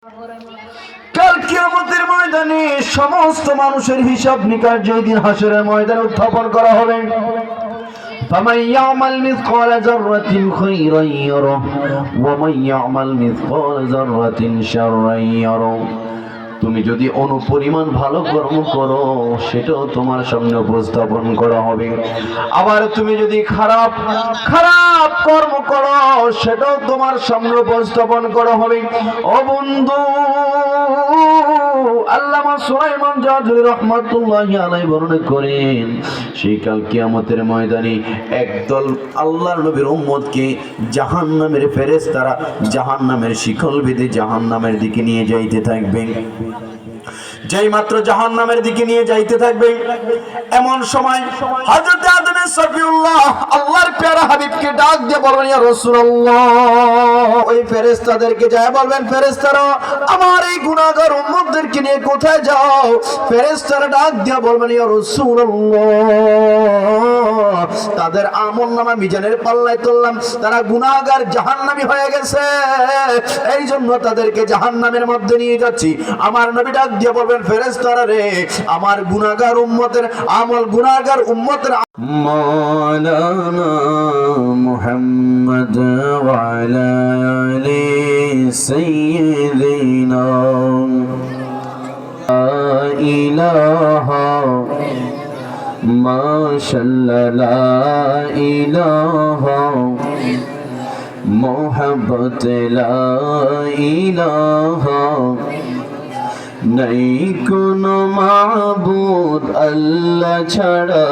কাল কিয়ামতের ময়দানে সমস্ত মানুষের হিসাব নিকাশ যেই দিন হাসরের ময়দানে উত্থাপন করা হবে। فمن يعمل مثقال ذرة خيرا يره ومن يعمل مثقال ذرة شرا يره। তুমি যদি অনুপরিমাণ ভালো কর্ম করো সেটাও তোমার সামনে উপস্থাপন করা হবে, আবার তুমি যদি খারাপ কর্ম করো সেটাও তোমার সামনে উপস্থাপন করা হবে। ও বন্ধু, আল্লামা সুলাইমান জাযুলি রাহমাতুল্লাহি আলাইহি বর্ণনা করেন, সেই কাল কিয়ামতের ময়দানে একদল আল্লাহর নবীর উম্মতকে জাহান্নামের ফেরেশতারা জাহান্নামের শিকল বেঁধে জাহান্নামের দিকে নিয়ে যাইতে থাকবে। যেই মাত্র জাহান্নামের দিকে নিয়ে যাইতে থাকবে, এমন সময় হযরত আদম সফিউল্লাহ আল্লাহর প্যারা হাবিবকে ডাক দিয়ে বলবেন, ইয়া রাসূলুল্লাহ। ওই ফেরেশতাদেরকে যায় বলবেন, ফেরেশতারা আমার এই গুনাহগার উম্মতদেরকে নিয়ে কোথায় যাও? ফেরেশতারা ডাক দিয়ে বলবেন, ইয়া রাসূলুল্লাহ, তাদের আমলনামা মিজানের পাল্লায় তুললাম, তারা গুনাহগার জাহান্নামী হয়ে গেছে, এই জন্য তাদেরকে জাহান্নামের মধ্যে নিয়ে যাচ্ছি। আমার নবী ডাক দিয়ে বলবেন, ফেরেশতারা রে, আমার গুনাহগার উম্মতের আমল গুনাহগার উম্মতের মাওলানা মুহাম্মদ ওয়া আলা আলি সাইয়্যিদিনা লা ইলাহা মাশাআল্লাহ লা ইলাহা মুহাব্বত লা ইলাহা নাই কোনো মাবুদ আল্লাহ ছাড়া,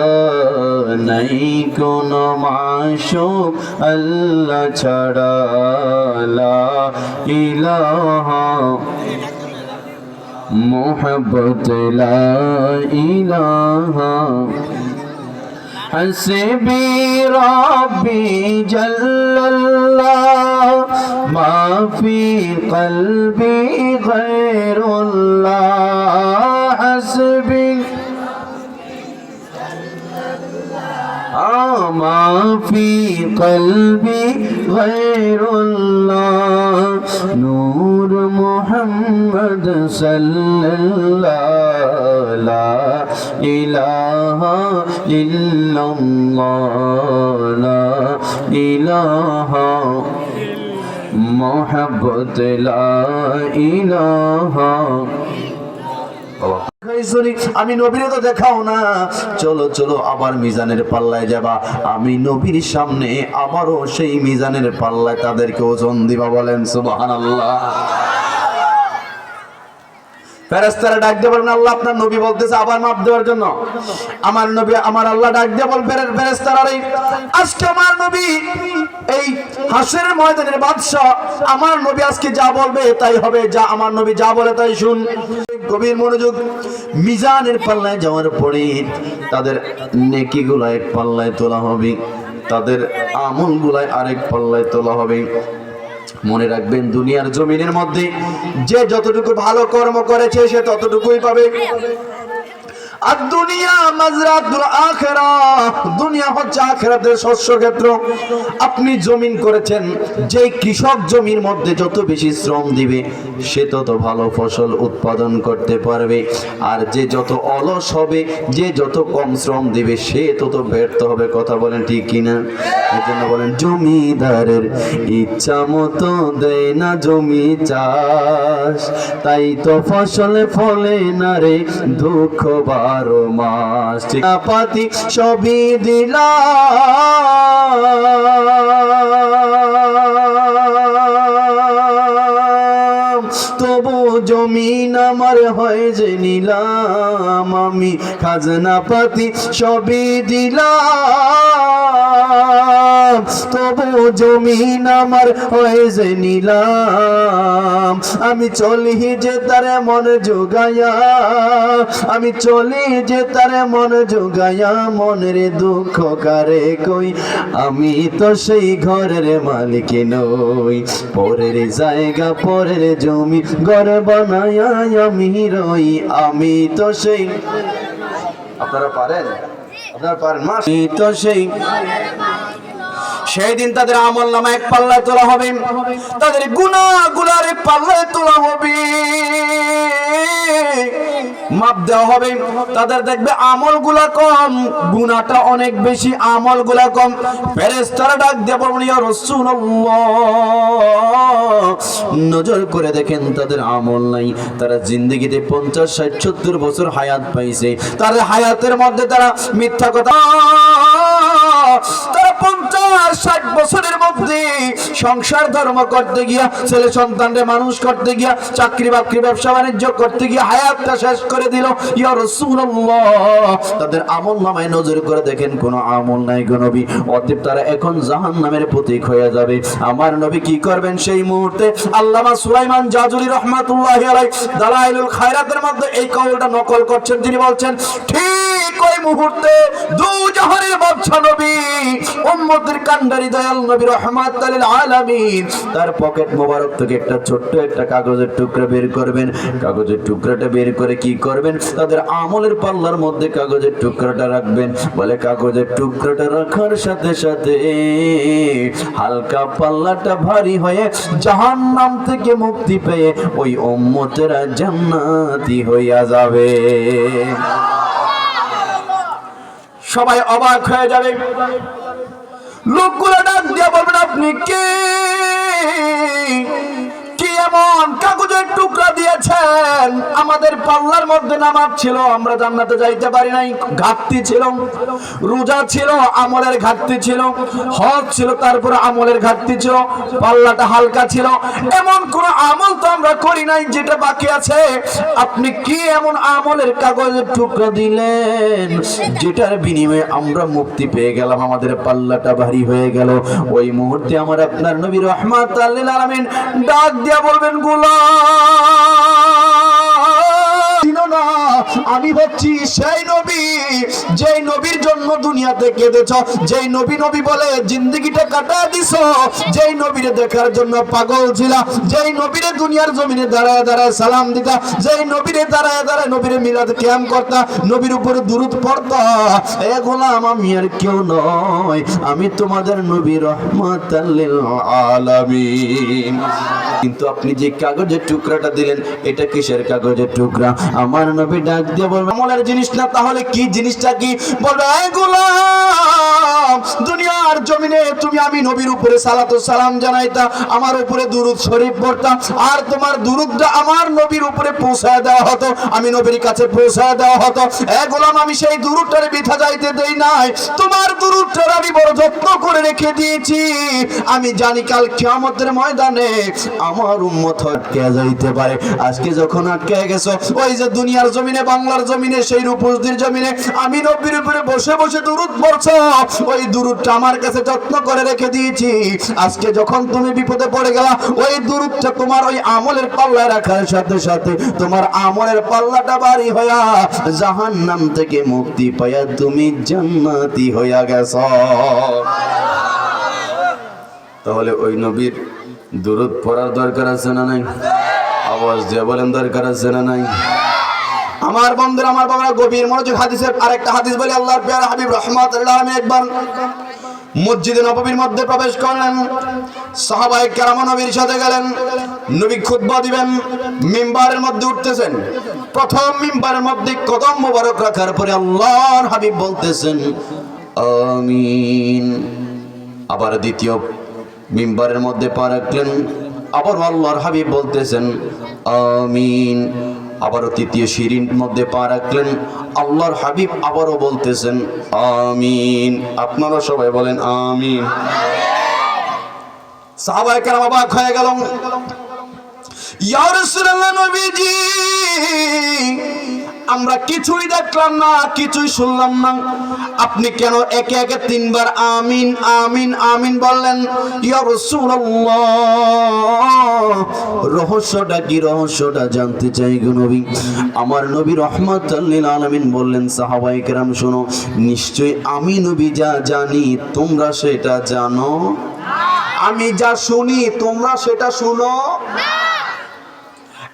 নাই কোনো মাশুক আল্লাহ ছাড়া, লা ইলাহা মুহাব্বত লা ইলাহা হাসবি রাব্বি জাল্লাল্লাহ মা ফি কলবি গায়রুল্লাহ। হাসবি মা ফি কলবি গায়রুল্লাহ নূর মুহাম্মদ সাল্লাল্লাহ লা ইলাহা ইল্লাল্লাহ লা ইলাহা মুহাব্বত লা ইলাহা। আমি নবীর তো দেখাও না, চলো চলো আবার মিজানের পাল্লায় যাবা, আমি নবীর সামনে আবারও সেই মিজানের পাল্লায় তাদেরকে ওজন দিবা। বলেন সুবহানাল্লাহ। ফেরেশতারা ডাক দিয়ে বলেন, আল্লাহ আপনার নবী বলতেছে আবার মাপ দেওয়ার জন্য। আমার নবী আমার আল্লাহ ডাক দিয়ে বল, ফেরেশতারা রে, আজকে আমার নবী এই হাসরের ময়দানের বাদশা, আমার নবী আজকে যা বলবে তাই হবে, যা আমার নবী যা বলে তাই শুন। গভীর মনোযোগ। মিজানের পাল্লায় যাওয়ার পরে তাদের নেকিগুলো এক পাল্লায় তোলা হবে, তাদের আমলগুলো আরেক পাল্লায় তোলা হবে। মনে রাখবেন, দুনিয়ার জমিনের মধ্যে যে যতটুকু ভালো কর্ম করেছে সে ততটুকুই পাবে। আর দুনিয়া মাজরাতুল আখিরাহ, দুনিয়া হচ্ছে আখিরাতের শস্য ক্ষেত্র। আপনি জমিন করেছেন, যে কৃষক জমির মধ্যে যত বেশি শ্রম দিবে সে তত ভালো ফসল উৎপাদন করতে পারবে, আর যে যত অলস হবে, যে যত কম শ্রম দিবে সে তত ব্যর্থ হবে। কথা বলেন ঠিক কিনা? এজন্য বলেন, জমিদারের ইচ্ছা মতো দেয় না জমি চাষ, তাই তো ফসলে ফলে না রে দুঃখ 12 মাস। পাতি সবই দিলাম, তবু জমিন আমার হয় যে নিলাম, আমি খাজনা পাতি সবই দিলাম, তবু জমিন আমার হয় যে নিলাম। আমি চলি যে তারে মন জোগায়া, আমি চলি যে তারে মন জোগায়া, মনের দুঃখ কারে কই, আমি তো সেই ঘরের মালিক নই, পরের জায়গা পরের জমি ঘর বানায়া আমি রই, আমি তো সেই। আপনারা পারেন? আপনারা পারেন? মাস তো সেই সেই দিন তাদের আমল নামা এক পাল্লায় তোলা হবে, তাদের গুনাহগুলোর এক পাল্লায় তোলা হবে, মাপ দেওয়া হবে। তাদের দেখবে আমলগুলা কম, গুনাহটা অনেক বেশি, আমলগুলা কম। ফেরেশতারা ডাক দিয়ে বলবেন, ইয়া রাসূলুল্লাহ, নজর করে দেখেন তাদের আমল নাই। তারা জিন্দেগিতে 50, 60, 70 বছর হায়াত পাইছে, তাদের হায়াতের মধ্যে তারা মিথ্যা কথা, তারা 50, 60 বছরের মধ্যে সংসার ধর্ম করতে গিয়া, ছেলে সন্তানকে মানুষ করতে গিয়া, চাকরি বাকরি ব্যবসা বাণিজ্য করতে গিয়া হায়াতটা শেষ করে দিল। ইয়া রাসূলুল্লাহ, তাদের আমল নামায় নজর করে দেখেন কোনো আমল নাই গো নবী, অতএব তারা এখন জাহান্নামের প্রতীক হয়ে যাবে। আমার নবী কি করবেন সেই মুহূর্তে? আল্লামা সুলাইমান জাজুলি রাহমাতুল্লাহি আলাইহি দালাইলুল খায়রাতের মধ্যে এই কওলটা নকল করছেন। তিনি বলছেন, ঠিক ওই মুহূর্তে দু জাহানের বাদশা নবী, উম্মতের কান্ডারি দয়াল নবী রাহমাতুল লিল আলামিন, তার পকেট মোবারক থেকে একটা ছোট্ট একটা কাগজের টুকরা বের করবেন। কাগজের টুকরাটা বের করে কি করবেন? তাদের আমলের পাল্লার মধ্যে কাগজের টুকরাটা রাখবেন। বলে কাগজের টুকরাটা রাখার সাথে সাথে হালকা পাল্লাটা ভারী হয়ে জাহান্নাম থেকে মুক্তি পেয়ে ওই উম্মতেরা জান্নাতি হইয়া যাবে। সবাই অবাক হয়ে যাবে। লোকগুলো ডাক দিয়ে বলবেন, আপনি কে? কি এমন কাগজের টুকরা দিয়েছেন? আমাদের পাল্লার মধ্যে নামাজ ছিল, আমরা জান্নাতে যাইতে পারি নাই, ঘাটতি ছিল, রোজা ছিল, আমলের ঘাটতি ছিল, হজ ছিল, তারপরে আমলের ঘাটতি ছিল, পাল্লাটা হালকা ছিল, এমন কোন আমল তো আমরা করি নাই যেটা বাকি আছে। আপনি কি এমন আমলের কাগজের টুকরা দিলেন যেটার বিনিময়ে আমরা মুক্তি পেয়ে গেলাম, আমাদের পাল্লাটা ভারী হয়ে গেল? ওই মুহূর্তে আমার আপনার নবী রাহমাতুল লিল আলামিন ডাক দিয়া বলবেন, গোলাম, আমি হচ্ছি সেই নবী যেই নবীর জন্য দুনিয়াতে কেঁদেছ, যেই নবী নবী বলে জিন্দেগিটা কাটা দিছ, যেই নবীরে দেখার জন্য পাগল ছিল, যেই নবীরে দুনিয়ার জমিনে দাঁড়ায় দাঁড়ায় সালাম দিতা, যেই নবীরে দাঁড়ায় দাঁড়ায় নবীরে মিলাদ কিয়াম করতা, নবীর উপরে দুরূদ পড়তা। এ গোলাম, আমি আর কেউ নয়, আমি তোমাদের নবী রাহমাতুল লিল আলামিন। কিন্তু আপনি যে কাগজের টুকরাটা দিলেন, এটা কিসের কাগজের টুকরা? আমার নবী ডাক দিয়ে বলবে, আমলের জিনিস না, তাহলে কি জিনিসটা কি? বলবে, এ গোলাম, দুনিয়ার জমিনে তুমি আমি নবীর উপরে সালাতু সালাম জানাইতা, আমার উপরে দুরূদ শরীফ পড়তা, আর তোমার দুরূদটা আমার নবীর উপরে পৌঁছায় দেওয়া হতো, আমি নবীর কাছে পৌঁছায় দেওয়া হতো। এ গোলাম, আমি সেই দুরূদটার বৃথা যাইতে দেই নাই, তোমার দুরূদটার আমি বড় যত্ন করে রেখে দিয়েছি। আমি জানি কাল কিয়ামতের ময়দানে আমার উম্মত আটকে যাইতে পারে। আজকে যখন আটকে গেছো, ওই যে দুনিয়ার জমিনে, বাংলার জমিনে, সেই রূপসীর জমিনে আমি নবীর উপরে বসে বসে দুরূদ পড়ছো, ওই দুরূদটা আমার কাছে যত্ন করে রেখে দিয়েছি। আজকে যখন তুমি বিপদে পড়ে গেলা, ওই দুরূদটা তোমার ওই আমলের পাল্লায় রাখার সাথে সাথে তোমার আমলের পাল্লাটা ভারী হইয়া জাহান্নাম থেকে মুক্তি পাইয়া তুমি জান্নাতি হইয়া গেছো। তাহলে ওই নবীর দুরূদ পড়ার দরকার আছে না নাই? আওয়াজ দিয়ে বলেন, দরকার আছে না নাই? আমার বন্ধুরা, আমার বাবারা, গভীর মনোযোগ। হাদিসের আরেকটা হাদিস বলি, আল্লাহর প্যারা হাবিব রাহমাতুল্লাহ আলাইহি আলামিন একবার মসজিদে নববীর মধ্যে প্রবেশ করলেন। সাহাবায়ে কেরাম নবীর সাথে গেলেন। নবী খুতবা দিবেন, মিম্বারের মধ্যে উঠতেছেন। প্রথম মিম্বারের মধ্যে কদম মোবারক রাখার পরে আল্লাহর হাবিব বলতেছেন, আমিন। আবার দ্বিতীয় মিম্বারের মধ্যে পা রাখলেন, আবার আল্লাহর হাবিব বলতেছেন, আমিন। আবারও তৃতীয় সিঁড়ির মধ্যে পা রাখলেন, আল্লাহর হাবিব আবারও বলতেছেন, আমিন। আপনারা সবাই বলেন আমিন। সাহাবায়ে কেরাম অবাক হয়ে গেল, ইয়া রাসূলুল্লাহ, নবীজি, আমরা কিছুই দেখলাম না, কিছুই শুনলাম না, আপনি কেন একে একে তিনবার আমিন আমিন আমিন বললেন? ইয়া রাসূলুল্লাহ, রহস্যটা কি? রহস্যটা জানতে চাই গো নবী। আমার নবী রাহমাতুল লিল আলামিন বললেন, সাহাবায়ে কেরাম শোনো, নিশ্চয়ই আমি নবী যা জানি তোমরা সেটা জানো, আমি যা শুনি তোমরা সেটা শুনো।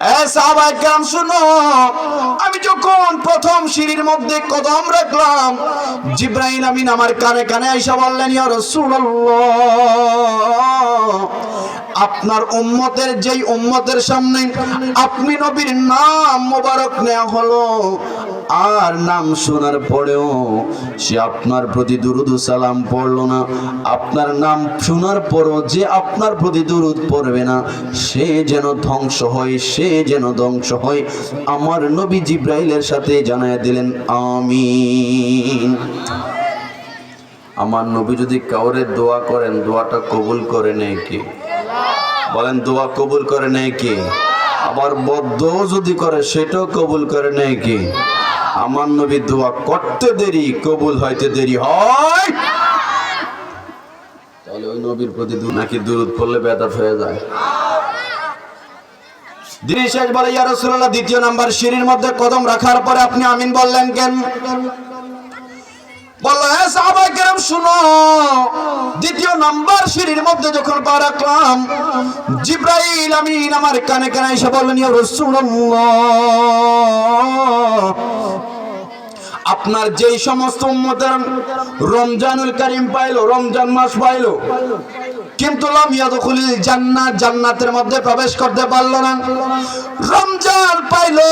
সাহাবায়ে কেরাম শুনো, আমি যখন প্রথম সিঁড়ির মধ্যে কদম রাখলাম, জিবরাইল আমিন আমার কানে কানে আইসা বললেন, ইয়া রাসূলুল্লাহ, আপনার উম্মতের যেই উম্মতের সামনে আপনি নবীর নাম মোবারক নেওয়া হলো, আর নাম শোনার পরেও সে আপনার প্রতি দুরুদ ও সালাম পড়লো না, আপনার নাম শোনার পরও যে আপনার প্রতি দুরুদ পড়বে না, সে যেন ধ্বংস হয়, সে যেন ধ্বংস হয়। আমার নবী জিবরাইলের সাথে জানায় দিলেন আমিন। আমার নবী যদি কাউরে দোয়া করেন, দোয়াটা কবুল করে নেয় কে? বলেন, দোয়া কবুল করে নেয় কে? আবার বদদোয়া যদি করে সেটাও কবুল করে নেয় কে? আমার নবী দোয়া করতে দেরি, কবুল হইতে দেরি হয়। তাহলে ওই নবীর প্রতি নাকি দুরূদ পড়লে বেদাত হয়ে যায়? দিনের শেষ বলে, ইয়া রাসূলুল্লাহ, দ্বিতীয় নাম্বার সিঁড়ির মধ্যে কদম রাখার পরে আপনি আমিন বললেন কেন? বললো, হ্যাঁ সাহাবায়ে কেরাম শুনো, দ্বিতীয় নাম্বার সিঁড়ির মধ্যে যখন পা রাখলাম, জিবরাইল আমিন আমার কানে কানে এসে বললেন, ইয়া রাসূলুল্লাহ, আপনার যেই সমস্ত উম্মতের রমজানুল কারীম পাইলো, রমজান মাস পাইলো, কিন্তু লাম ইয়াদখুলিল জান্নাত, জান্নাতের মধ্যে প্রবেশ করতে পারলো না। রমজান পাইলো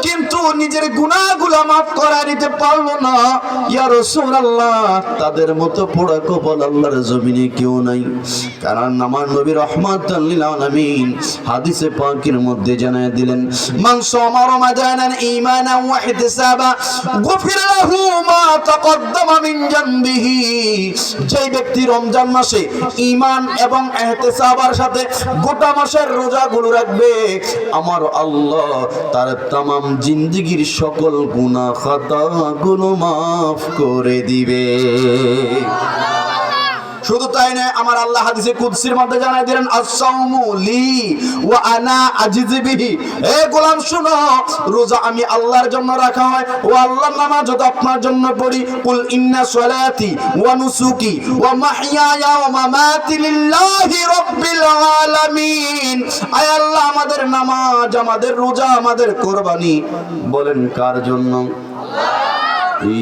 কিন্তু নিজের গুনাহগুলো মাফ করে নিতে পারলো না। ইয়া রাসূলুল্লাহ, তাদের মতো পোড়া কপাল আল্লাহর জমিনে কেউ নাই। কারণ আমার নবী রাহমাতাল লিল আলামিন হাদিসে পাকের মধ্যে জানায় দিলেন, মান সামা রমাদানান ঈমানান ওয়া ইহতিসাবা গুফির লাহু মা তাকদ্দামা মিন জানবিহি। যেই ব্যক্তি রমজান মাসে ঈমান এবং ইহতিসাবের সাথে গোটা মাসের রোজাগুলো রাখবে, আমার আল্লাহ তার तमाम জিন্দেগীর সকল গুনাহ খাতাগুলো মাফ করে দিবে। শুধু তাই নয়, আমার আল্লাহ হাদিসে কুদসির মধ্যে জানাই দিলেন, আস-সাওমু লি ওয়া আনা আজিযু বিহি। হে গোলাম শুনো, রোজা আমি আল্লাহর জন্য রাখা হয়, ও আল্লাহর নামাজ তো আপনার জন্য পড়ি। কুল ইন্না সলাতি ওয়া নুসুকি ওয়া মাহইয়ায়া ওয়া মামাতি লিল্লাহি রাব্বিল আলামিন। আয় আল্লাহ, আমাদের নামাজ, আমাদের রোজা, আমাদের কুরবানি বলেন কার জন্য?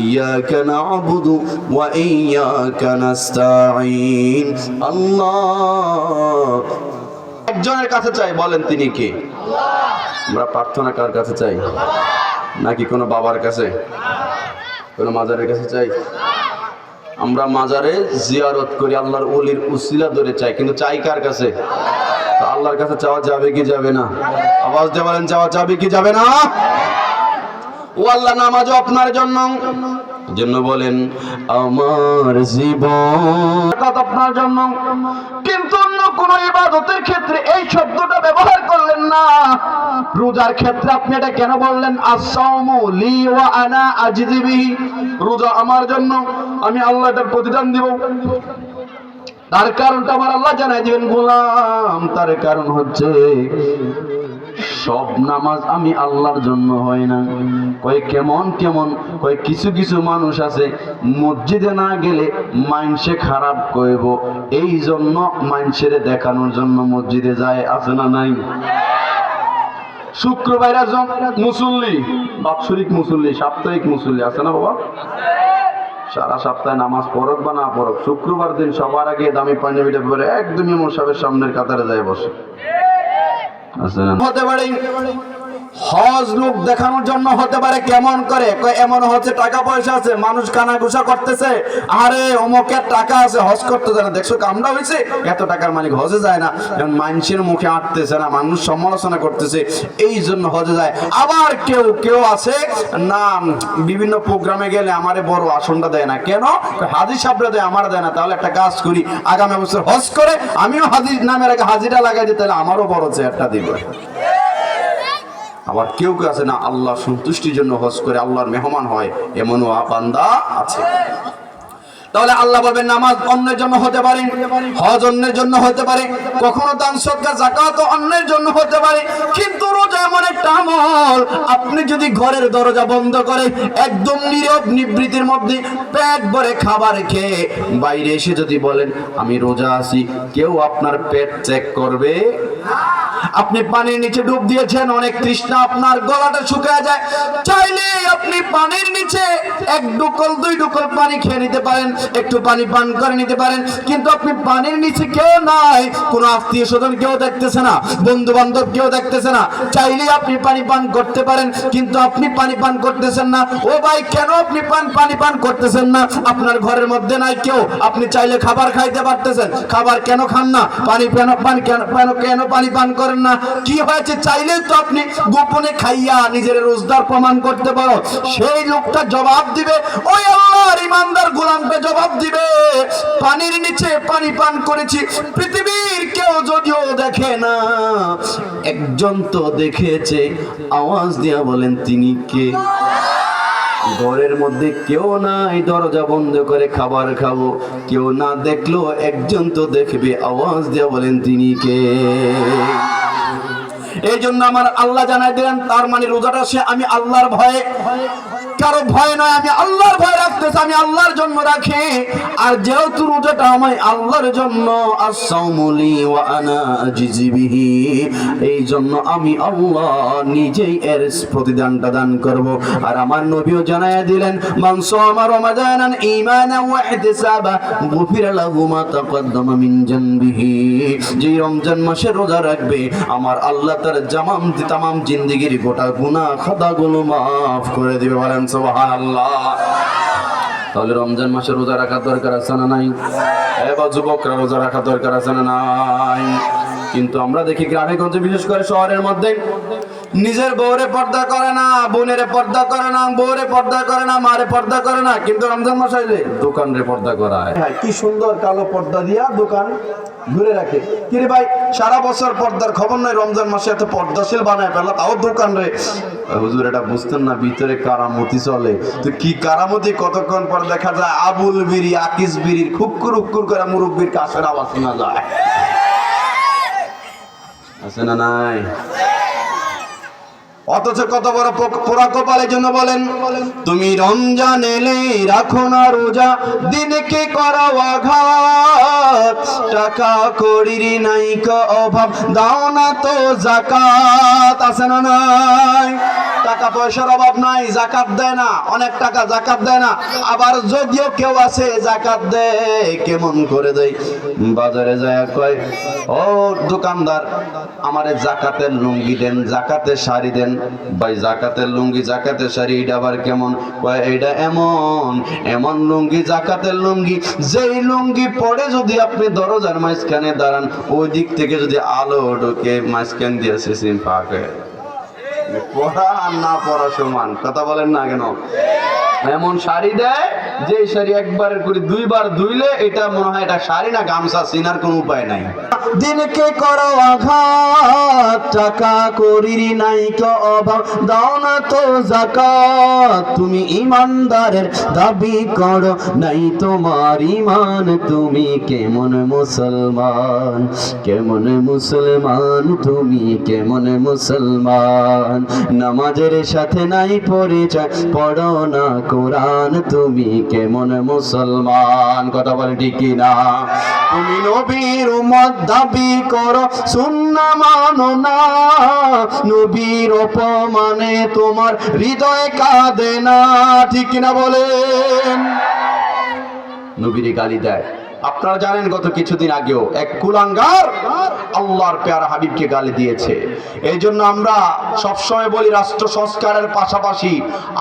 ইয়াকা না'বুদু ওয়া ইয়াকা নাস্তাঈন। আল্লাহ একজনের কাছে চাই, বলেন তিনি কে? আমরা প্রার্থনা কার কাছে চাই? নাকি কোনো বাবার কাছে, কোনো মাজারের কাছে চাই? আমরা মাজারে জিয়ারত করি, আল্লাহর ওলির উসিলা ধরে চাই, কিন্তু চাই কার কাছে? তো আল্লাহর কাছে চাওয়া যাবে কি যাবে না? আওয়াজ দিয়ে বলেন, চাওয়া যাবে কি যাবে না? ও আল্লাহ, নামাজও আপনার জন্য, জন্য বলেন আমার জীবন আপনার জন্য, কিন্তু অন্য কোন ইবাদতের ক্ষেত্রে এই শব্দটা ব্যবহার করলেন না। রোজার ক্ষেত্রে আপনি এটা কেন বললেন? আস-সাওমু লি ওয়া আনা আজিযু বিহি। রোজা আমার জন্য, আমি আল্লাহ এটার প্রতিদান দিব। তার কারণটা আমার আল্লাহ জানাই দিবেন গোলাম। তার কারণ হচ্ছে সব নামাজ আমি আল্লাহর জন্য হয় না। কয় কেমন কেমন? কয় কিছু কিছু মানুষ আছে মসজিদে না গেলে মাইনসে খারাপ কইব, এই জন্য মাইনসের দেখানোর জন্য মসজিদে যায়, আছে না নাই? শুক্রবার মুসল্লি, বাৎসরিক মুসল্লি, সাপ্তাহিক মুসল্লি আছে না বাবা? সারা সপ্তাহে নামাজ পড়ক বা না পড়ক, শুক্রবার দিন সবার আগে দামি পাঞ্জাবিটা পরে একদমই ইমাম সাহেবের সামনের কাতারে যায় বসে। হতে পারে হজ লোক দেখানোর জন্য, হতে পারে কেমন করে? এমন হচ্ছে টাকা পয়সা আছে, মানুষ কানাঘুষা করতেছে, আরে অমুকের টাকা আছে হজ করতে যায় না, দেখছো কামড়া হয়েছে, এত টাকার মালিক হজে যায় না, মানুষের মুখে আটতেছে না, মানুষ সমালোচনা করতেছে, এই জন্য হজে যায়। আবার কেউ কেউ আছে না, বিভিন্ন প্রোগ্রামে গেলে আমারে বড় আসনটা দেয় না, কেন? হাজি সাহেবরা দেয়, আমার দেয় না। তাহলে একটা কাজ করি, আগামী বছর হজ করে আমিও হাজির নামের আগে হাজিরা লাগাই দিই, তাহলে আমারও বড় চেয়ারটা দিব। আবার কেউ কেউ আছে না, আল্লাহ সন্তুষ্টির জন্য হজ করে আল্লাহর মেহমান হয়, এমনও বান্দা আছে। তাহলে আল্লাহ বলবেন নামাজ অন্যের জন্য হতে পারে, হজ অন্যের জন্য হতে পারে, কখনো দান সদকা যাকাত অন্যের জন্য হতে পারে, কিন্তু রোজা এমন একটা আমল, আপনি যদি ঘরের দরজা বন্ধ করে একদম নীরব নিবৃত্তির মধ্যে পেট ভরে খাবার খেয়ে বাইরে এসে যদি বলেন আমি রোজা আছি, কেউ আপনার পেট চেক করবে না। আপনি পানির নিচে ডুব দিয়েছেন, অনেক তৃষ্ণা, আপনার গলাটা শুকিয়ে যায়, চাইলে আপনি পানির নিচে এক ডুকল দুই ডুকল পানি খেয়ে নিতে পারেন, একটু পানি পান করে নিতে পারেন, কিন্তু আপনি পানির নিচে কেউ নাই, কোনো আত্মীয় স্বজন কেউ দেখতেছে না, বন্ধু বান্ধব কেউ দেখতেছে না, চাইলে আপনি পানি পান করতে পারেন, কিন্তু আপনি পানি পান করতেছেন না। ও ভাই, কেন আপনি পানি পান করতেছেন না? আপনার ঘরের মধ্যে নাই কেউ, আপনি চাইলে খাবার খাইতে পারতেছেন, খাবার কেন খান না? পানি কেন পানি পান করেন না? কি হয়েছে? চাইলে তো আপনি গোপনে খাইয়া নিজের রোজগার প্রমাণ করতে পারো। সেই লোকটা জবাব দিবে, ওই আল্লাহর ইমানদার গোলামটা জবাব দিবে, পানির নিচে পানি পান করেছি, পৃথিবীর কেউ যদিও দেখে না, একজন তো দেখেছে, আওয়াজ দিয়া বলেন তিনি কে? ঘরের মধ্যে কেউ নাই, দরজা বন্ধ করে খাবার খাবো, কেউ না দেখলো একজন তো দেখবে, আওয়াজ দিয়া বলেন তিনি কে? এই জন্য আমার আল্লাহ জানাই দিলেন, তার মানে রোজাটা সে আমি আল্লাহর ভয়ে, কারো ভয় নয়, আমি আল্লাহর ভয় রাখতেছি, আমি আল্লাহর জন্য রাখি। আর যেহেতু রোজাটা আমি আল্লাহর জন্য, আস-সাওমুলি ওয়া আনা আজিজি বিহি, এই জন্য আমি আল্লাহ নিজেই এর প্রতিদানটা দান করব। আর আমার নবীও জানায়া দিলেন, মান সামা রমাদানান ঈমানান ওয়া ইহতিসাবা গুফিরা লাহু মা তাকাদ্দামা মিন জানবিহি, যে রমজান মাসে রোজা রাখবে, আমার আল্লাহ তার তামাম জিন্দেগির গোটা গুনাহ খাতাগুলো মাফ করে দিবে। বলেন সুবহানাল্লাহ। তাহলে রমজান মাসে রোজা রাখার দরকার আছে না নাই? এবার যুবকরা রোজা রাখার দরকার আছে না নাই? কিন্তু আমরা দেখি গ্রামে গঞ্জে, বিশেষ করে শহরের মধ্যে, নিজের বউরে পর্দা করে না, বোনের পর্দা করে না, বউরে পর্দা করে না, মারে পর্দা করে না, কিন্তু রমজান মাস আইলে দোকানরে পর্দা করায়। কি সুন্দর কালো পর্দা দিয়া দোকান ঘুরে রাখে। কিরে ভাই, সারা বছর পর্দার খবর নয়, রমজান মাসে এত পর্দাশীল বানায় ফেলা, তাও দোকান রে। হুজুর এটা বুঝতেন না, ভিতরে কারামতি চলে। তো কি কারামতি? কতক্ষণ পর দেখা যায় আবুল বিড়ি, আকিস বিড়ির খুক্কুর উক্কুর করে মুরব্বির কাছের আওয়াজ শোনা যায়। আছে না নাই? অথচ কত বড় পোড়া কপালের জন্য বলেন, তুমি রমজান এলে রাখো না রোজা, দিনকে করো আঘাত, টাকা কড়ির নাই কো অভাব, দাও না তো যাকাত। আছে না নাই? টাকা পয়সার অভাব নাই, যাকাত দেয় না, অনেক টাকা যাকাত দেয় না। আবার যদিও কেউ আছে যাকাত দেয়, কেমন করে দেয়? বাজারে যায় কয়, ও দোকানদার, আমারে যাকাতের লুঙ্গি দেন, যাকাতের শাড়ি দেন। ভাই যাকাতের লুঙ্গি, যাকাতের শাড়ি, এটা আবার কেমন? কয় এইটা এমন এমন লুঙ্গি, যাকাতের লুঙ্গি, যেই লুঙ্গি পরে যদি আপনি দরজার মাঝখানে দাঁড়ান, ওই দিক থেকে যদি আলো ঢোকে, মাঝখান দিয়ে সিসিম পাকে। পড়া আর না পড়া সমান, কথা বলেন না কেন? এমন শাড়ি দেয়, যে শাড়ি একবার করে দুইবার ধুইলে এটা মনে হয় এটা শাড়ি না গামছা, চিনার কোনো উপায় নাই। দিনকে করো আঘাত, টাকা করির নাই কো অভাব, দাও না তো যাকাত, তুমি ইমানদারের দাবি করো, নাই তোমার ইমান, তুমি কেমন মুসলমান? কেমন মুসলমান তুমি, কেমন মুসলমান? নামাজের সাথে নাই পরিচয়, পড়ো না কোরআন, তুমি কেমন মুসলমান? কথা বলে ঠিক কি না? তুমি নবীর উম্মত দাবি করো, সুন্নাহ মানো না, নবীর অপমানে তোমার হৃদয় কাঁদে না, ঠিক কিনা বলেন? নবীর গালি দেয়। আপনারা জানেন গত কিছুদিন আগেও এক কুলাঙ্গার আল্লাহর পেয়ারা হাবিবকে গালি দিয়েছে। এই জন্য আমরা সবসময় বলি, রাষ্ট্র সংস্কারের পাশাপাশি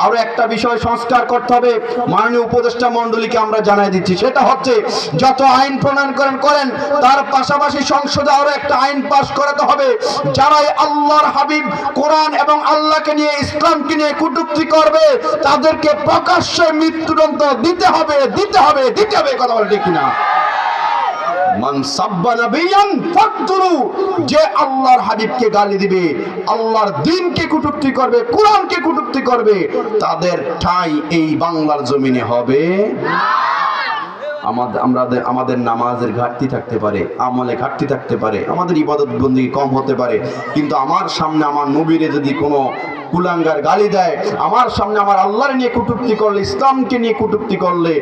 আরো একটা বিষয় সংস্কার করতে হবে। মাননীয় উপদেষ্টা মণ্ডলীকে আমরা জানাই দিচ্ছি, সেটা হচ্ছে যত আইন প্রণয়ন করেন তার পাশাপাশি সংসদে আরো একটা আইন পাশ করাতে হবে। যারাই আল্লাহর হাবিব, কোরআন এবং আল্লাহকে নিয়ে, ইসলামকে নিয়ে কটূক্তি করবে, তাদেরকে প্রকাশ্যে মৃত্যুদণ্ড দিতে হবে। কথা বলে ঠিক কিনা? মান সাব্বা নাবিয়ান ফাকতুলু, যে আল্লাহর হাবিবকে গালি দিবে, আল্লাহর দ্বীনকে কটূক্তি করবে, কোরআনকে কটূক্তি করবে, তাদের ঠাঁই এই বাংলার জমিনে হবে না। আমাদের নামাজের ঘাটতি থাকতে পারে, আমলে ঘাটতি থাকতে পারে, আমাদের ইবাদত বন্দেগী কম হতে পারে, কিন্তু আমার সামনে আমার নবীরে যদি কোনো কুলাঙ্গার গালি দেয়, আমার সামনে আমার আল্লাহর নিয়ে কটূক্তি করলে, ইসলামকে নিয়ে কটূক্তি করলে,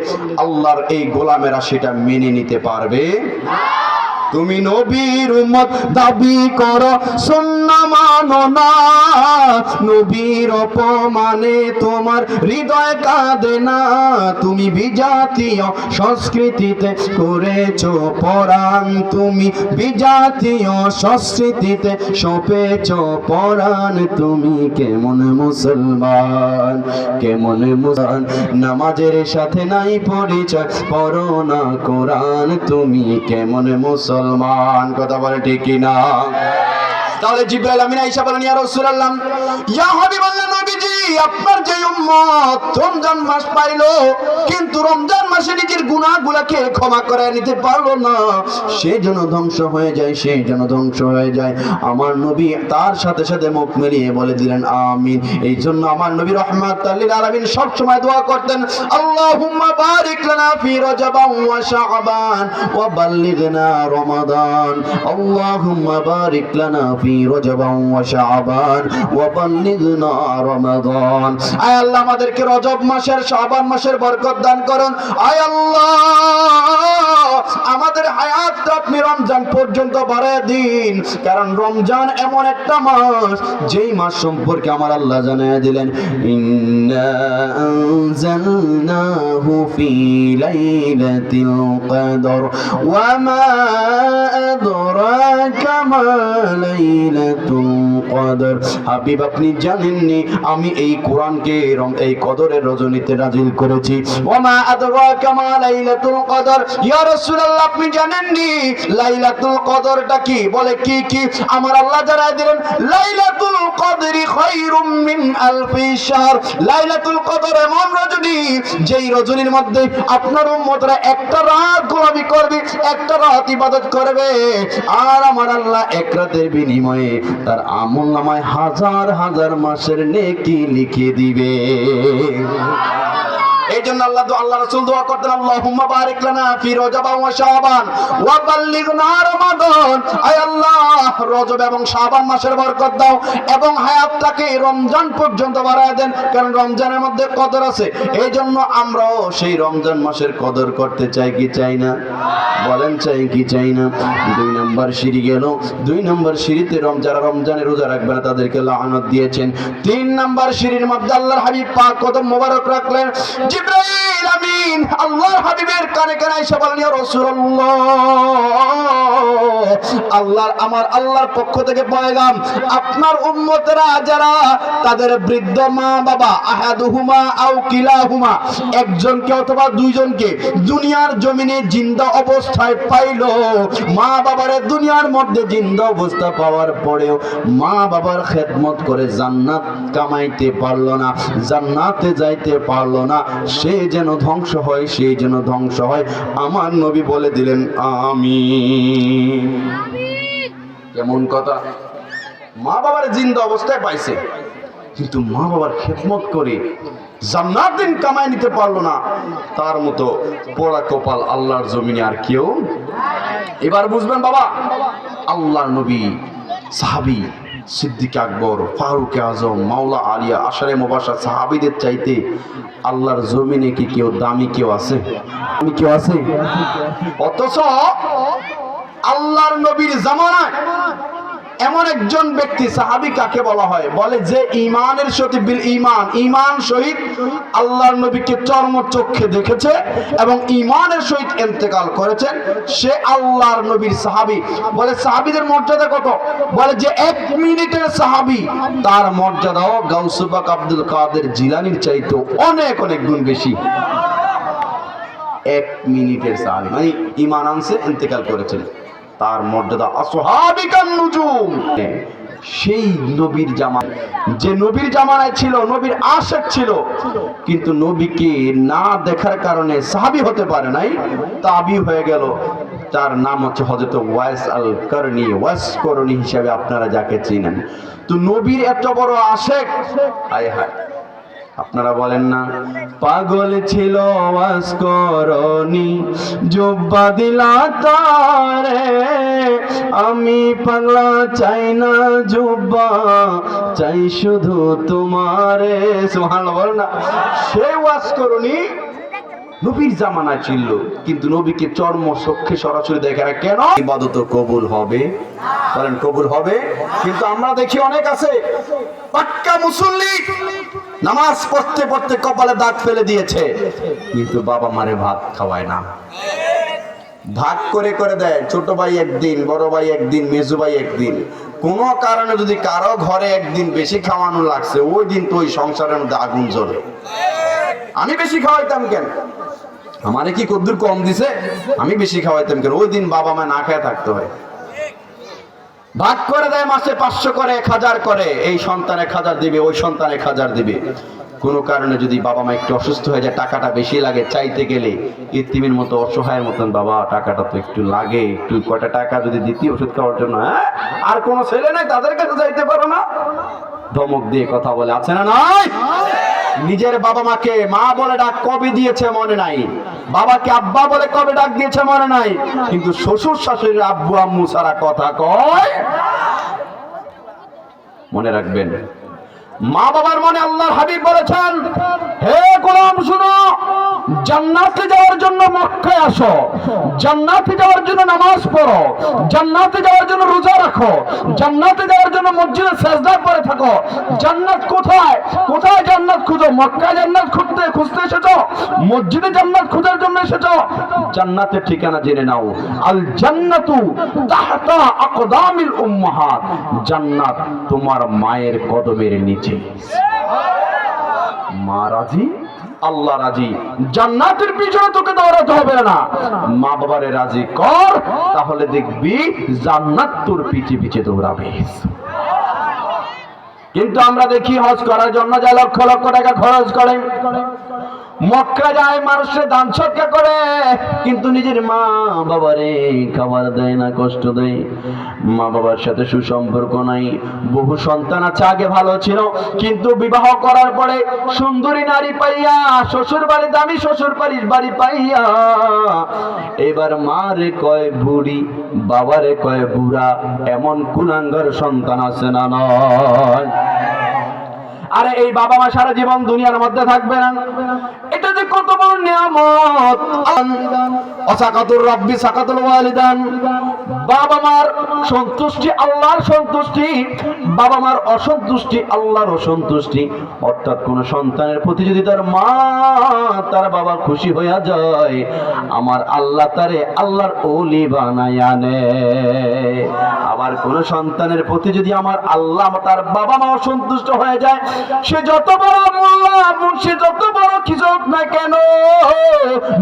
আল্লাহর এই গোলামেরা সেটা মেনে নিতে পারবে না। তুমি নবীর উম্মত দাবি করো সুন্নাহ মানো না, নবীর অপমানে তোমার হৃদয় কাঁদে না, তুমি বিজাতীয় সংস্কৃতিতে করেছো পরাণ, তুমি বিজাতীয় সংস্কৃতিতে সপেছো পরাণ, তুমি কেমন মুসলমান, কেমন মুসলমান, নামাজের সাথে নাই পরিচয়, পড়ো না কোরআন, তুমি কেমন মুসলমান। কথা বলে ঠিক কিনা? তাহলে জিবরাইল আমিন আয়েশা বলেন, ইয়া রাসূলুল্লাহ, ইয়া হাবিবাল্লাহ, নবীজি আপনার যে উম্মত রমজান মাস পাইলো কিন্তু রমজান মাসে নিজের গুনাহগুলোকে ক্ষমা করে নিতে পারলো না, সে যেন ধ্বংস হয়ে যায়, সে যেন ধ্বংস হয়ে যায়। আমার নবী তার সাথে সাথে মুখ মিলিয়ে বলে দিলেন আমিন। এই জন্য আমার নবী রাহমাতাল লিল আলামিন সব সময় দোয়া করতেন, আল্লাহুম্মা বারিক লানা ফি রজব ওয়া শাবান ওয়া বাল্লিগনা রমাদান, আল্লাহুম্মা বারিক লানা ফি রজব ওয়া শাবান ওয়া বাল্লিগনা রমাদান। আয় আল্লাহ আমাদেরকে রজব মাসের শাবান মাসের বরকত দান করুন। আয় আল্লাহ আমাদের হায়াতটা আপনি রমজান পর্যন্ত বাড়ায় দিন, কারণ রমজান এমন একটা মাস যেই মাস সম্পর্কে আমার আল্লাহ জানিয়ে দিলেন, ইন্না আনজালনাহু ফি লাইলাতিল কদর ওয়া মা আদরাকা মা লাইলাতুল কদর। হাবিব আপনি জানেননি আমি এই কোরআনকে এই কদরের রজনীতে নাজিল করেছি। ওয়া মা আদরাকা মা লাইলাতুল কদর, ইয়া রাসূলুল্লাহ আপনি জানেননি লাইলাতুল কদরটা কি? বলে কি কি? আমার আল্লাহ জানায় দিলেন, লাইলাতুল কদরি খায়রুম মিন আলফি শাহর। লাইলাতুল কদর এমন রজনী যেই রজনীর মধ্যে আপনার উম্মতরা একটা রাত গোলামি করবে, একটা রাত ইবাদত করবে, আর আমার আল্লাহ এক রাতের বিনিময়ে তার আমলনামায় হাজার হাজার মাসের নেকি লিখে দিবে। এই জন্য আল্লাহ রাসূল দোয়া করতেন, আল্লাহুম্মা বারিক লানা ফি রজব ওয়া শাবান ওয়া বাল্লিগনা রমাদান। আয় আল্লাহ রজব এবং শাবান মাসের বরকত দাও এবং হায়াতটাকে রমজান পর্যন্ত বাড়ায় দেন, কারণ রমজানের মধ্যে কদর আছে। এই জন্য আমরাও সেই রমজান মাসের কদর করতে চাই কি চাই না? বলেন চাই কি চাই না? 2 নম্বর সিঁড়ি গেল। 2 নম্বর সিঁড়িতে যারা রমজানে রোজা রাখবে না তাদেরকে লাআনত দিয়েছেন। 3 নম্বর সিঁড়ির মধ্যে আল্লাহর হাবিব পাক কদম মোবারক রাখলেন। জিবরাইল আমিন আল্লাহর হাবিবের কানে কানে এসে বলেন, ইয়া রাসূলুল্লাহ, আল্লাহর পক্ষ থেকে পয়গাম, আপনার উম্মতরা যারা তাদের বৃদ্ধ মা বাবা আহাদুহুমা আও কিলাহুমা, একজনকে অথবা দুইজনকে দুনিয়ার জমিনে জিন্দা অবস্থায় পাইল, মা বাবারে দুনিয়ার মধ্যে জিন্দা অবস্থা পাওয়ার পরেও মা বাবার খেদমত করে জান্নাত কামাইতে পারলো না, জান্নাতে যাইতে পারলো না, সে যেন ধ্বংস হয়, সে যেন ধ্বংস হয়। আমার নবী বলে দিলেন আমিন। কেমন কথা? মা বাবার জিন্দা অবস্থায় পাইছে কিন্তু মা বাবার খেদমত করে জান্নাত দিন কামাই নিতে পারলো না, তার মতো পোড়া কপাল আল্লাহর জমিনে আর কেউ। এবার বুঝবেন বাবা, আল্লাহর নবী, সাহাবী সিদ্দিক আকবর, ফারুক আজম, মাওলা আলিয়া, আশারে মুবাশশার সাহাবীদের চাইতে আল্লাহর জমিনে কি কেউ দামি কেউ আছে? কেউ আছে? অথচ আল্লাহর নবীর জামানায় এমন একজন ব্যক্তি, সাহাবী কাকে বলা হয়? বলে যে ঈমানের সহিত বিল ঈমান, ঈমান সহিত আল্লাহর নবীকে চর্ম চক্ষে দেখেছে এবং ঈমানের সহিত ইন্তেকাল করেছেন, সে আল্লাহর নবীর সাহাবী। বলে সাহাবীদের মর্যাদা কত? বলে যে 1 মিনিটের সাহাবী তার মর্যাদাও গাউসুল পাক আব্দুল কাদের জিলানীর চাইতে অনেক অনেক গুণ বেশি। 1 মিনিটের সাহাবী মানে ঈমান আনছে, ইন্তেকাল করেছেন, তার মর্যাদা আসহাবিকান নুজুম। সেই নবীর জামান, যে নবীর জামানায় ছিল, নবীর আশিক ছিল, কিন্তু নবীকে না দেখার কারণে সাহাবী হতে পারে নাই, তাবি হয়ে গেল। তার নাম হচ্ছে হযরত ওয়াইস আল করনি, ওয়াইস করনি হিসেবে আপনারা যাকে চিনেন। তো নবীর এত বড় আশিক, হায় হায়, আপনারা বলেন না পাগল ছিল ওয়াস করনি, জুব্বা দিলা তারে, আমি পাগলা চাই না জুব্বা, চাই শুধু তোমারে। সুবহানাল্লাহ বলেন না। সে ওয়াস করনি নবীর জামানা ছিল, কিন্তু নবীকে চর্ম চক্ষে সরাসরি দেখে না। কেন? ইবাদত কবুল হবে, বলেন কবুল হবে। কিন্তু আমরা দেখি অনেক আছে পাক্কা মুসল্লি, নামাজ পড়তে পড়তে কপালে দাগ ফেলে দিয়েছে, কিন্তু বাবা মারে ভাত খাওয়ায় না। ভাগ করে করে দেয়, ছোট ভাই একদিন, বড় ভাই একদিন, মেজু ভাই একদিন। কোন কারণে যদি কারো ঘরে একদিন বেশি খাওয়ানো লাগছে, ওই দিন তো ওই সংসারের মধ্যে আগুন জ্বলে। আমি বেশি খাওয়াইতাম কেন? আমারে কি কদ্দুর কম দিছে? আমি বেশি খাওয়াইতাম কেন? ওই দিন বাবা মা না খেয়ে থাকতে হয়। ভাগ করে দেয়, মাসে 500 করে, 1000 করে, এই সন্তান 1000 দিবে, ওই সন্তান 1000 দিবে। কোনো কারণে যদি বাবা মা একটু অসুস্থ হয়ে যায়, টাকাটা বেশি লাগে, চাইতে গেলে ইতিমের মতো অসহায়ের মতন, বাবা টাকাটা তো একটু লাগে, একটু কয়টা টাকা যদি দিতি ওষুধ খাওয়ার জন্য। হ্যাঁ, আর কোনো ছেলে নাই তাদের কাছে যাইতে পারো না? ধমক দিয়ে কথা বলে, আছে না নাই? নিজের বাবা মাকে মা বলে ডাক কবে দিয়েছে মনে নাই, বাবাকে আব্বা বলে কবে ডাক দিয়েছে মনে নাই, কিন্তু শ্বশুর শাশুড়ির আব্বু আম্মু ছাড়া কথা কয়। মনে রাখবেন, মা বাবার মনে আল্লাহর হাবিব বলেছেন, হে গোলাম শুনো, জান্নাতে যাওয়ার জন্য মক্কায় আসো, জান্নাতে যাওয়ার জন্য নামাজ পড়ো, জান্নাতে যাওয়ার জন্য রোজা রাখো, জান্নাতে যাওয়ার জন্য মসজিদে সিজদা করে থাকো। জান্নাত কোথায়? কোথায় জান্নাত খুঁজো? মক্কায় জান্নাত খুঁজতে এসেছো? মসজিদে জান্নাত খোঁজার জন্য এসেছো? জান্নাতের ঠিকানা জেনে নাও, আল জান্নাতু তাহতা আকদামিল উম্মাহাত, জান্নাত তোমার মায়ের কদমের নিচে। মা রাজি, আল্লাহ রাজি, জান্নাতের পিছনে তোকে দৌড়াতে হবে না। মা বাবারে রাজি কর, তাহলে দেখবি জান্নাত তোর পিছে পিছে দৌড়াবে। কিন্তু আমরা দেখি হজ করার জন্য যায় লক্ষ লক্ষ টাকা খরচ করে, মক্কা যায়, মানুষের দান সৎকার করে, কিন্তু নিজের মা বাবারে খাবার দেয় না, কষ্ট দেয়। মা বাবার সাথে সুসম্পর্ক নাই। বহু সন্তান আছে, আগে ভালো ছিল, কিন্তু বিবাহ করার পরে সুন্দরী নারী পাইয়া, শ্বশুর বাড়ি দামি শ্বশুর বাড়ি পাইয়া, এবার মারে কয় বুড়ি, বাবারে কয় বুড়া, এমন কুলাঙ্গার সন্তান আছে না নয়? আরে এই বাবা মা সারা জীবন দুনিয়ার মধ্যে থাকবে না, এটা যে কত বড় নিয়ামত। অসাকাতুর রাব্বি সাকাতুল ওয়ালিদান, বাবা মার সন্তুষ্টি আল্লাহর সন্তুষ্টি, বাবা মার অসন্তুষ্টি আল্লাহর অসন্তুষ্টি। অর্থাৎ কোন সন্তানের প্রতি যদি তার মা তার বাবা খুশি হইয়া যায়, আমার আল্লাহ তারে আল্লাহর ওলি বানায়া নেয়। আবার কোন সন্তানের প্রতি যদি আমার আল্লাহ তার বাবা মা অসন্তুষ্ট হয়ে যায়, সে যত বড় মোল্লা, সে যত বড় কিছু হোক না কেন,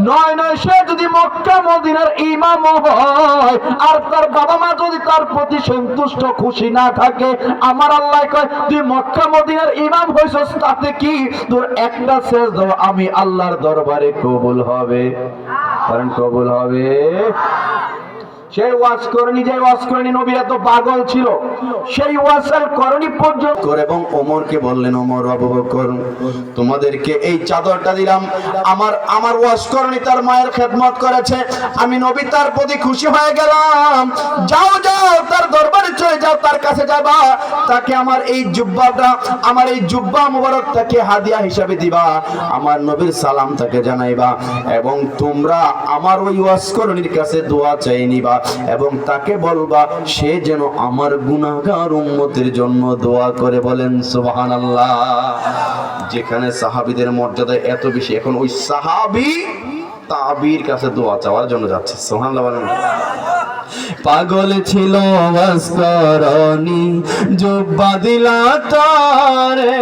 নয় নয়, সে যদি মক্কা মদিনার ইমাম হয়, আর তার বাবা মা যদি তার প্রতি সন্তুষ্ট খুশি না থাকে, আমার আল্লাহ কয় তুই মক্কা মদিনার ইমাম হইছস, তাতে কি তোর একটা সেজদা আমি আল্লাহর দরবারে কবুল হবে? কারণ কবুল হবে। সেই ওয়াজ করনি, যে ওয়াজ করনি, নবীরা তো পাগল ছিল, সেই ওয়াজের করনি পর্যন্ত। এবং ওমরকে বললেন, ওমর, আবু বকর, তোমাদেরকে এই চাদরটা দিলাম, আমার ওয়াজ করনি তার মায়ের খেদমত করেছে, আমি নবী তার প্রতি খুশি হয়ে গেলাম। যাও যাও, তার দরবারে চলে যাও, তার কাছে যাবা, তাকে আমার এই জুব্বাটা, আমার এই জুব্বা মুবারক তাকে হাদিয়া হিসাবে দিবা, আমার নবীর সালাম তাকে জানাইবা, এবং তোমরা আমার ওই ওয়াজ করনির কাছে দোয়া চাই নিবা, এবং তাকে বলবা সে যেন আমার গুনাহগার উম্মতের জন্য দোয়া করে। বলেন সুবহানাল্লাহ। যেখানে সাহাবীদের মর্যাদা এত বেশি, এখন ওই সাহাবী তাবির কাছে দোয়া চাওয়ার জন্য যাচ্ছে। সুবহানাল্লাহ বলেন। পাগল ছিল ওয়াসকরণী, জুব্বা দিলা তারে,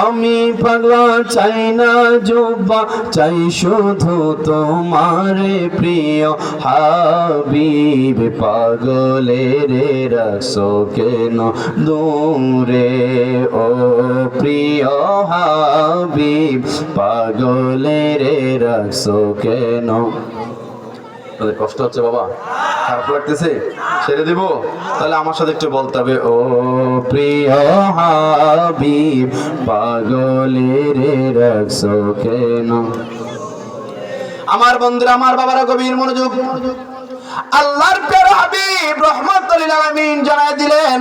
আমি পাগলা চাই না জুব্বা, চাই শুধু তোমারে প্রিয় হাবিব। পাগলের রাখছো কেন দূরে, ও প্রিয় হাবিব, পাগলের রাখছো কেন? কষ্ট হচ্ছে বাবা, খারাপ লাগতেছে, ছেড়ে দেব? তাহলে আমার সাথে একটু বলতে হবে, ও প্রিয় হাবিব, পাগলের রাখছো কেন? আমার বন্ধুরা, আমার বাবারা, গভীর মনোযোগ। আল্লাহর প্রিয় হাবিব রাহমাতুল লিল আলামিন জানায় দিলেন,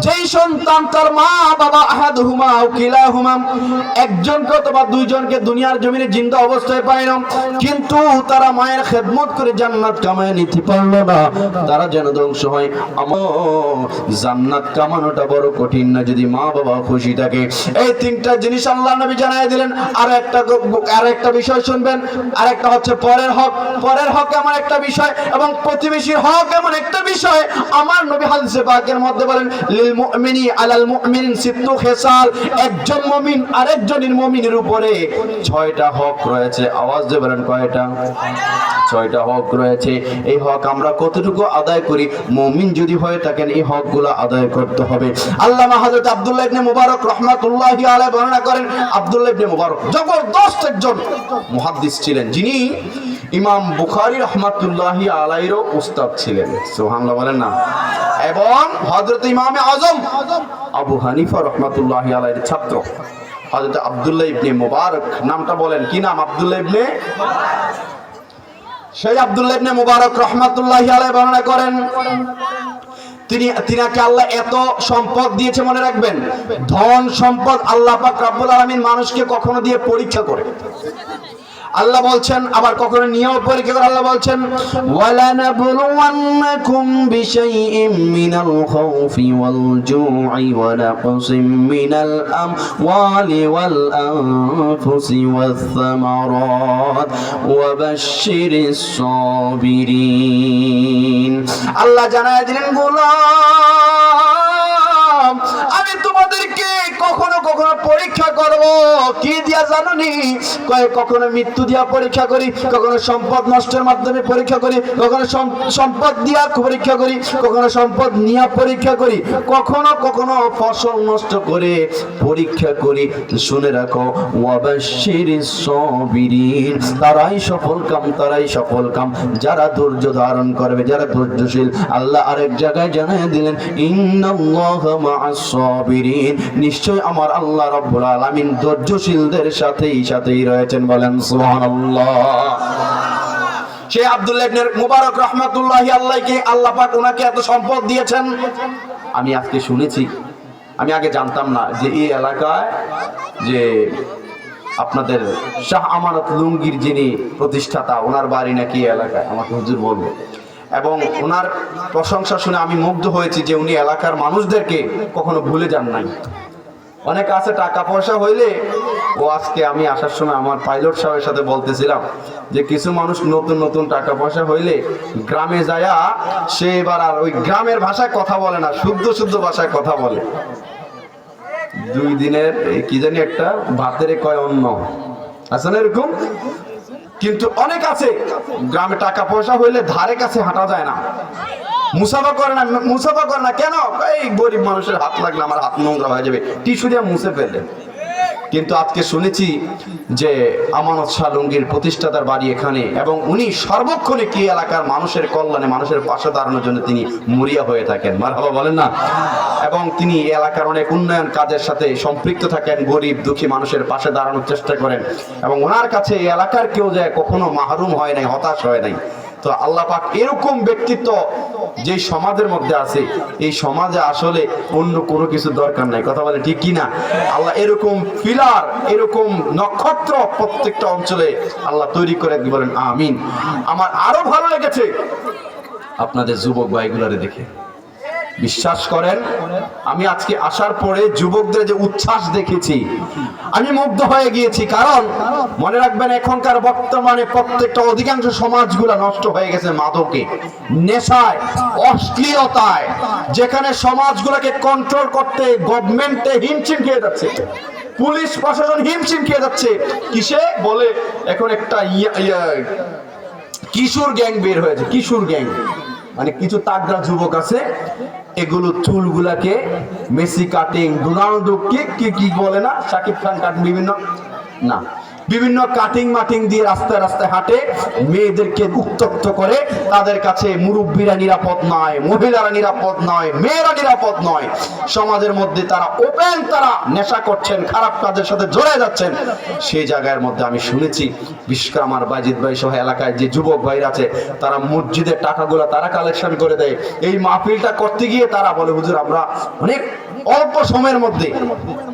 যেই সন্তান তার মা বাবা আহাদুহুমা আও কিলাহুমা একজনকে অথবা দুইজনকে দুনিয়ার জমিনে জিন্দা অবস্থায় পায় না, কিন্তু তারা মায়ের খেদমত করে জান্নাত কামায় নিতে পারলো না, তারা যেন ধ্বংস হয়। জান্নাত কামানোটা বড় কঠিন না যদি মা বাবা খুশি থাকে। এই তিনটা জিনিস আল্লাহ নবী জানায় দিলেন। আর একটা বিষয় শুনবেন, আর একটা হচ্ছে পরের হক। পরের হক এমন একটা বিষয় এবং প্রতিবেশীর হক এমন একটা বিষয়, আমার নবী হাদিসে পাকের মধ্যে বলেন, লিল মুমিনি আলাল মুমিনিন সিত্তু খিসাল, একজন মুমিন আরেকজনের মুমিনের উপরে 6টা হক রয়েছে। আওয়াজ দিয়ে বলেন কয়টা? 6টা হক রয়েছে। এই হক আমরা কতটুকু আদায় করি? মুমিন যদি হয়ে থাকেন এই হকগুলো আদায় করতে হবে। আল্লামা হযরত আব্দুল্লাহ ইবনে মুবারক রাহমাতুল্লাহি আলাইহি বর্ণনা করেন, আব্দুল্লাহ ইবনে মুবারক জবরদস্ত একজন মুহাদ্দিস ছিলেন, যিনি ইমাম বুখারী রাহমাতুল্লাহি আলাইহির উস্তাদ ছিলেন। সুবহানাল্লাহ বলেন না। এবং হযরত ইমাম আযম আবু হানিফা রাহমাতুল্লাহি আলাইহির ছাত্র হযরত আব্দুল্লাহ ইবনে মুবারক। নামটা বলেন, কি নাম? আব্দুল্লাহ ইবনে। সেই আব্দুল্লাহ ইবনে মুবারক রাহমাতুল্লাহি আলাইহি বর্ণনা করেন, তিনাকে আল্লাহ এত সম্পদ দিয়েছে, মনে রাখবেন, ধন সম্পদ আল্লাহ পাক রব্বুল আলামিন মানুষকে কখনো দিয়ে পরীক্ষা করে। আল্লাহ বলছেন, আবার কখনো নিয়েও পরীক্ষা করে। আল্লাহ বলছেন, ওয়ালানাবলুওয়ান্নাকুম বিশাইইম মিনাল খাউফি ওয়াল জু'i ওয়া নাকসিম মিনাল আমওয়ালি ওয়াল আনফুসি ওয়াস সামারাত ওয়া বাশশিরিস সাবিরিন। আল্লাহ জানায় দিলেন, গোলাম আমি তোমাদেরকে কখনো কখনো পরীক্ষা করব। কি দিয়া জানোনি? কখনো মৃত্যু দিয়া পরীক্ষা করি, কখনো সম্পদ নষ্টের মাধ্যমে পরীক্ষা করি, কখনো সম্পদ দিয়া পরীক্ষা করি, কখনো সম্পদ নিয়ে পরীক্ষা করি, কখনো কখনো ফসল নষ্ট করে পরীক্ষা করি। শুনে রাখো, ওয়াবাশশিরিস সাবিরিন, তারাই সফল কাম যারা ধৈর্য ধারণ করবে, যারা ধৈর্যশীল। আল্লাহ আরেক জায়গায় জানিয়ে দিলেন, ইন্নাল্লাহা মা'আস সাবিরিন, নিশ্চয় আমার আল্লাহ রাব্বুল আলামিন ধৈর্যশীলদের সাথেই রয়েছেন। বলেন সুবহানাল্লাহ। সেই আব্দুল্লাহ ইবনে মুবারক রাহমাতুল্লাহি আলাইহি, আল্লাহ পাক ওনাকে এত সম্পদ দিয়েছেন। আমি আজকে শুনেছি, আমি আগে জানতাম না যে এই এলাকায় যে আপনাদের শাহ আমানত লুঙ্গির যিনি প্রতিষ্ঠাতা, ওনার বাড়ি নাকি এলাকায়, আমাকে হুজুর বলল। এবং ওনার প্রশংসা শুনে আমি মুগ্ধ হয়েছি যে উনি এলাকার মানুষদেরকে কখনো ভুলে যান নাই। অনেক আছে টাকা পয়সা হইলে, ও আজকে আমি আসার সময় আমার পাইলট সাহেবের সাথে বলতেছিলাম যে কিছু মানুষ নতুন টাকা পয়সা হইলে গ্রামে যায়া সে এবার আর ওই গ্রামের ভাষায় কথা বলে না, শুদ্ধ ভাষায় কথা বলে। 2 দিনের কি জানি একটা ভাতের কয় অন্ন আছে না এরকম। কিন্তু অনেক আছে গ্রামে টাকা পয়সা হইলে ধারে কাছে হাঁটা যায় না, মুসাফা করে না। কেন? এই গরিব মানুষের হাত লাগলে আমার হাত নোংরা হয়ে যাবে, টিস্যু দিয়ে মুছে ফেললেন। কিন্তু আজকে শুনেছি যে আমানত শাহ লুঙ্গির প্রতিষ্ঠাতার বাড়ি এখানে, এবং উনি সর্বক্ষণে কি এলাকার মানুষের কল্যাণে, মানুষের পাশে দাঁড়ানোর জন্য তিনি মরিয়া হয়ে থাকেন। মারহাবা বলেন না। এবং তিনি এলাকার অনেক উন্নয়ন কাজের সাথে সম্পৃক্ত থাকেন, গরিব দুঃখী মানুষের পাশে দাঁড়ানোর চেষ্টা করেন। এবং ওনার কাছে এই এলাকার কেউ যায় কখনো মাহরুম হয় নাই, হতাশ হয় নাই। তো আল্লাহ পাক এরকম ব্যক্তিত্ব যে সমাজের মধ্যে আছে, এই সমাজে আসলে অন্য কোনো কিছু দরকার নাই। কথা বলে ঠিক কিনা? আল্লাহ এরকম পিলার, এরকম নক্ষত্র প্রত্যেকটা অঞ্চলে আল্লাহ তৈরি করে, বলেন আমিন। আমার আরো ভালো লেগেছে আপনাদের যুবক ভাইগুলারে দেখে। বিশ্বাস করেন, আমি আজকে আসার পরে যুবকদের যে উচ্ছ্বাস দেখেছি, আমি মুগ্ধ হয়ে গিয়েছি। কারণ মনে রাখবেন, এখনকার বর্তমানে প্রত্যেকটা অধিকাংশ সমাজগুলা নষ্ট হয়ে গেছে মাদকে, নেশায়, অশ্লীলতায়, যেখানে সমাজগুলোকে কন্ট্রোল করতে গভর্নমেন্টে হিমশিম খেয়ে যাচ্ছে, পুলিশ প্রশাসন হিমশিম খেয়ে যাচ্ছে। কিসে বলে? এখন একটা কিশোর গ্যাং বের হয়েছে, কিশোর গ্যাং, মানে কিছু তাগড়া যুবক আছে, এগুলো চুলগুলাকে মেসি কাটিং, রোনাল্ডো কি বলে না, শাকিব খান কাট, বিভিন্ন না বিভিন্ন কাটিং মাটিং দিয়ে রাস্তায় রাস্তায় হাঁটে, মেয়েদেরকে উত্তক্ত করে। তাদের কাছে মুরব্বীরা নিরাপদ নয়, মহিলারা নিরাপদ নয়, মেয়েরা নিরাপদ নয়। সমাজের মধ্যে তারা ওপেন, তারা নেশা করছেন, খারাপ কাজের সাথে জড়ে যাচ্ছেন। সেই জায়গার মধ্যে আমি শুনেছি, বিশেষ করে আমার বাজিদ ভাই সহ এলাকায় যে যুবক ভাইরা আছে, তারা মসজিদের টাকাগুলো তারা কালেকশন করে দেয়। এই মাহফিলটা করতে গিয়ে তারা বলে, হুজুর আমরা অনেক অল্প সময়ের মধ্যে,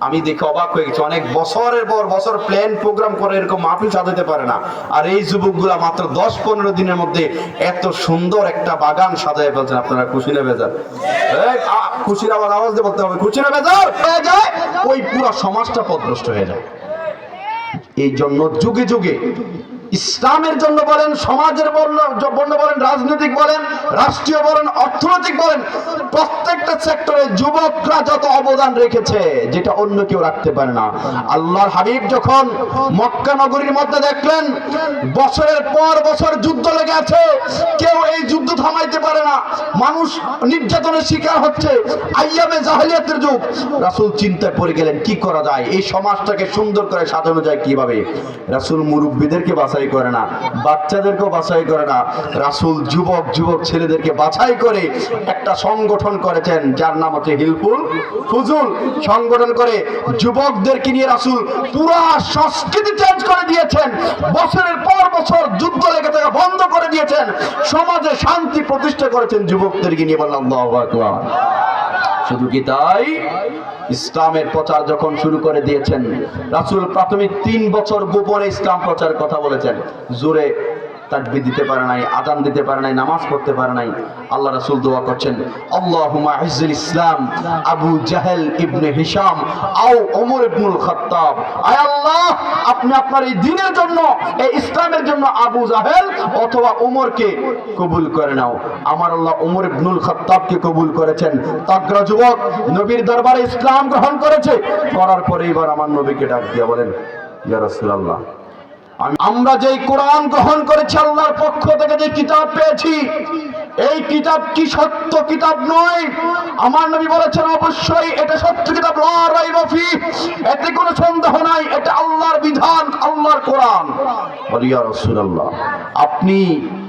আমি দেখে অবাক হয়ে গেছি, অনেক বছরের পর বছর প্ল্যান প্রোগ্রাম করে এরকম মাহফিল সাজাতে পারে না। আর এই যুবকগুলা মাত্র 10-15 দিনের মধ্যে এত সুন্দর একটা বাগান সাজায় ফেলছেন। আপনারা খুশি না বেজার? খুশির আওয়াজ দিয়ে বলতে হবে, খুশি না বেজার? হয়ে যায় ওই পুরো সমাজটা পথভ্রষ্ট হয়ে যায়। এই জন্য যুগে যুগে ইসলামের জন্য বলেন, সমাজের জন্য বলেন, রাজনৈতিক বলেন, রাষ্ট্রীয় বলেন, অর্থনৈতিক বলেন, প্রত্যেকটা সেক্টরে যুবকরা যত অবদান রেখেছে যেটা অন্য কেউ রাখতে পারে না। আল্লাহর হাবিব যখন মক্কা নগরীর মধ্যে দেখলেন বছরের পর বছর যুদ্ধ লেগে আছে, কেউ এই যুদ্ধ থামাইতে পারে না, মানুষ নির্যাতনের শিকার হচ্ছে, আইয়ামে জাহেলিয়াতের যুগ, রাসূল চিন্তায় পড়ে গেলেন কি করা যায়, এই সমাজটাকে সুন্দর করে সাজানো যায় কিভাবে। রাসূল মুরব্বীদেরকে বাছাই করে না, বাচ্চাদেরকেও বাছাই করে না, রাসূল যুবক ছেলেদেরকে বাছাই করে একটা সংগঠন করেছেন, যার নাম হচ্ছে হিলফুল ফুজুল। সংগঠন করে যুবকদেরকে নিয়ে রাসূল পুরা সংস্কৃতি চেঞ্জ করে দিয়েছেন। বছরের পর বছর যুদ্ধ লেগে থাকা বন্ধ করে দিয়েছেন, সমাজে শান্তি প্রতিষ্ঠা করেছেন যুবকদেরকে নিয়ে। বললাম আল্লাহু আকবার। শুধু কি তাই, ইসলামের প্রচার যখন শুরু করে দিয়েছেন, রাসূল প্রাথমিক 3 বছর গোপনে ইসলাম প্রচার কথা বলেছেন। জোরে তাকবীর দিতে পারে নাই, আযান দিতে পারে নাই, নামাজ পড়তে পারে নাই। আল্লাহ রাসূল দোয়া করছেন, আল্লাহুম্মা ইজ্জিল ইসলাম আবু জাহেল ইবনে হিশাম আও ওমর ইবনুল খাত্তাব। আয় আল্লাহ, আপনি আপনার এই দ্বীনের জন্য, এই ইসলামের জন্য আবু জাহেল অথবা ওমরকে কবুল করে নাও। আমার আল্লাহ ওমর ইবনুল খাত্তাবকে কবুল করেছেন। তাগড়া যুবক নবীর দরবারে ইসলাম গ্রহণ করেছে, করার পরে এবার আমার নবীকে ডাক দিয়ে বলেন, ইয়া রাসূলুল্লাহ, আমরা যেই কোরআন গ্রহণ করেছি, আল্লাহর পক্ষ থেকে যে কিতাব পেয়েছি, এই কিতাব কি সত্য কিতাব নয়? আমার নবী বলেছেন অবশ্যই এটা সত্য কিতাব, লা রাইবা ফি, এতে কোনো সন্দেহ নাই, এটা আল্লাহর বিধান, আল্লাহর কোরআন। বলি ইয়া রাসূলুল্লাহ, আপনি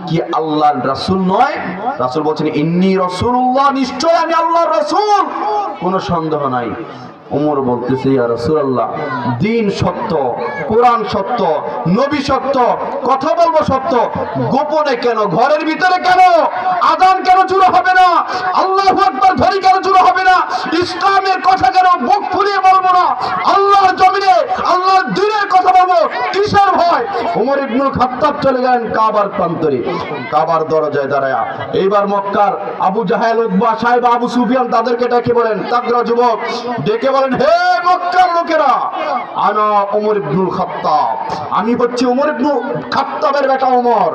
কি আল্লাহর রাসূল নয়? রাসূল বলেন ইন্নী রাসূলুল্লাহ, নিশ্চয় আমি আল্লাহর রাসূল, কোনো সন্দেহ নাই। ওমর বলতেছে, ইয়া রাসূলুল্লাহ, দ্বীন সত্য, কোরআন সত্য, নবী সত্য, কথা বলবো সত্য, গোপনে কেন, ঘরের ভিতরে কেন, আযান কেন শুরু হবে না, আল্লাহু আকবার ধ্বনি কেন শুরু হবে না, ইসলামের কথা কেন মুখ ফুলিয়ে বলবো না, আল্লাহর জমিনে আল্লাহর দ্বীনের কথা বলবো, কিসের ভয়? ওমর ইবনুল খাত্তাব চলে গেলেন কাবার প্রান্তরে, কাবার দরজায় দাঁড়ায়া। এইবার মক্কার আবু জাহেল, উতবা, সাইবা, আবু সুফিয়ান তাদেরকে ডেকে বলেন, তাগড়া যুবক ডেকে বলেন, হে মক্কার লোকেরা, আনা ওমর ইবনুল খাত্তাব, আমি হচ্ছে ওমর ইবনুল খাত্তাবের বেটা ওমর।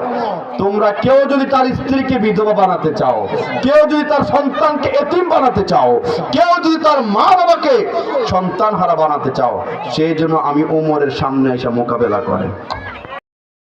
তোমরা কেউ যদি তার স্ত্রীকে বিধবা বানাতে চাও, কেউ যদি তার সন্তানকে এতিম বানাতে চাও, কেউ যদি তার মা বাবাকে সন্তানহারা বানাতে চাও, সেই জন্য আমি ওমরের সামনে এসে মোকাবেলা করেন।